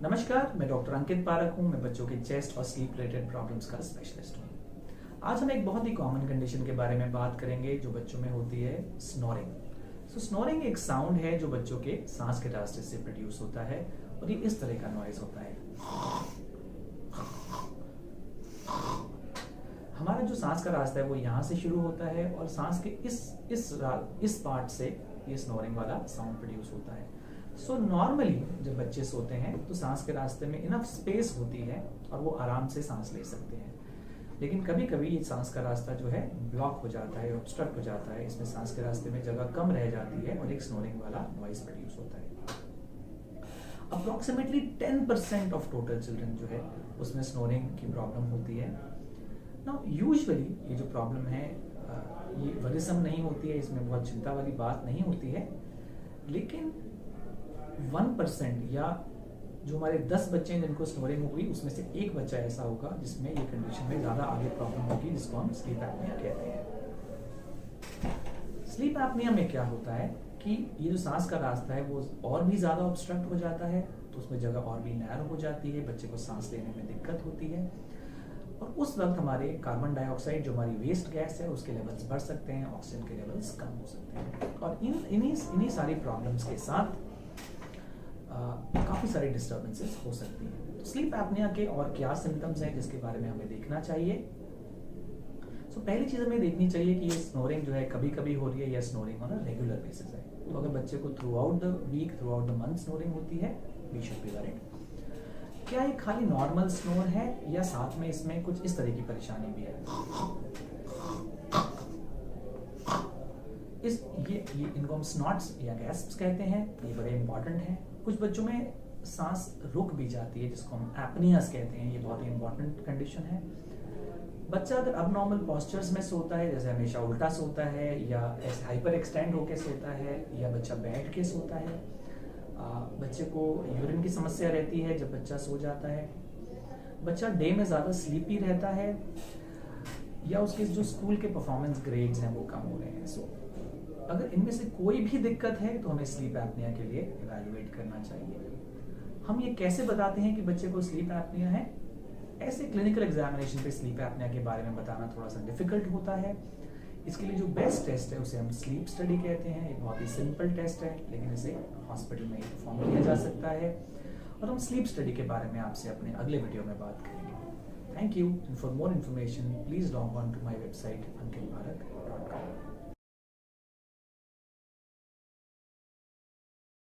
नमस्कार, मैं डॉक्टर अंकित पारक हूँ। मैं बच्चों के चेस्ट और स्लीप रिलेटेड प्रॉब्लम्स का स्पेशलिस्ट हूँ। आज हम एक बहुत ही कॉमन कंडीशन के बारे में बात करेंगे जो बच्चों में होती है, स्नोरिंग। स्नोरिंग एक साउंड है जो बच्चों के सांस के रास्ते से प्रोड्यूस होता है और ये इस तरह का नॉइज होता है। हमारा जो सांस का रास्ता है वो यहाँ से शुरू होता है और सांस के इस पार्ट से ये स्नोरिंग वाला साउंड प्रोड्यूस होता है। नॉर्मली जब बच्चे सोते हैं तो सांस के रास्ते में इनफ स्पेस होती है और वो आराम से सांस ले सकते हैं। लेकिन कभी कभी ये सांस का रास्ता जो है ब्लॉक हो जाता है, ऑब्स्ट्रक्ट हो जाता है। इसमें सांस के रास्ते में जगह कम रह जाती है और एक स्नोरिंग वाला नॉइज प्रोड्यूस होता है। अप्रोक्सीमेटली 10% ऑफ टोटल चिल्ड्रन जो है उसमें स्नोरिंग की प्रॉब्लम होती है। नाउ यूजुअली ये जो प्रॉब्लम है ये वरिसम नहीं होती है, इसमें बहुत चिंता वाली बात नहीं होती है। लेकिन 1% या जो हमारे 10 बच्चे हैं जिनको स्नोरिंग होगी उसमें से एक बच्चा ऐसा होगा जिसमें ये कंडीशन में ज्यादा आगे प्रॉब्लम होगी, जिसको हम स्लीप एपनिया कहते हैं। स्लीप एपनिया में क्या होता है कि ये जो सांस का रास्ता है वो और भी ज्यादा ऑब्स्ट्रक्ट हो जाता है, तो उसमें जगह और भी नैरो हो जाती है, बच्चे को सांस लेने में दिक्कत होती है और उस वक्त हमारे कार्बन डाइऑक्साइड जो हमारी वेस्ट गैस है उसके लेवल्स बढ़ सकते हैं, ऑक्सीजन के लेवल्स कम हो सकते हैं और इन्हीं सारी प्रॉब्लम्स के साथ काफ़ी सारी डिस्टर्बेंसेस हो सकती हैं। तो स्लीप एपनिया के और क्या सिम्टम्स हैं जिसके बारे में हमें देखना चाहिए। पहली चीज़ हमें देखनी चाहिए कि ये स्नोरिंग जो है कभी कभी हो रही है या snoring on a regular basis है। तो अगर बच्चे को throughout the week, throughout the month snoring होती है, वी शुड बी वरीड। क्या ये खाली नॉर्मल स्नोर है या साथ में इसमें कुछ इस तरह की परेशानी भी है? ये इनको हम स्नॉट्स या गैस्प्स कहते हैं। ये बड़े इंपॉर्टेंट हैं। कुछ बच्चों में सांस रुक भी जाती है जिसको हम एपनियास कहते हैं। ये बहुत ही इंपॉर्टेंट कंडीशन है। बच्चा अगर अबनॉर्मल पोस्चर्स में सोता है, जैसे हमेशा उल्टा सोता है या ऐसे हाइपर एक्सटेंड होकर सोता है या बच्चा बैठ के सोता है, बच्चे को यूरिन की समस्या रहती है जब बच्चा सो जाता है, बच्चा डे में ज़्यादा स्लीपी रहता है या उसके जो स्कूल के परफॉर्मेंस ग्रेड्स हैं वो कम हो रहे हैं। अगर इनमें से कोई भी दिक्कत है तो हमें स्लीप एपनिया के लिए इवैल्यूएट करना चाहिए। हम ये कैसे बताते हैं कि बच्चे को स्लीप एपनिया है? ऐसे क्लिनिकल एग्जामिनेशन पे स्लीप एपनिया के बारे में बताना थोड़ा सा डिफिकल्ट होता है। इसके लिए जो बेस्ट टेस्ट है उसे हम स्लीप स्टडी कहते हैं। ये बहुत ही सिंपल टेस्ट है लेकिन इसे हॉस्पिटल में परफॉर्म किया जा सकता है और हम स्लीप स्टडी के बारे में आपसे अपने अगले वीडियो में बात करेंगे। Thank you. And for more information please log on to my website ankitparak.com।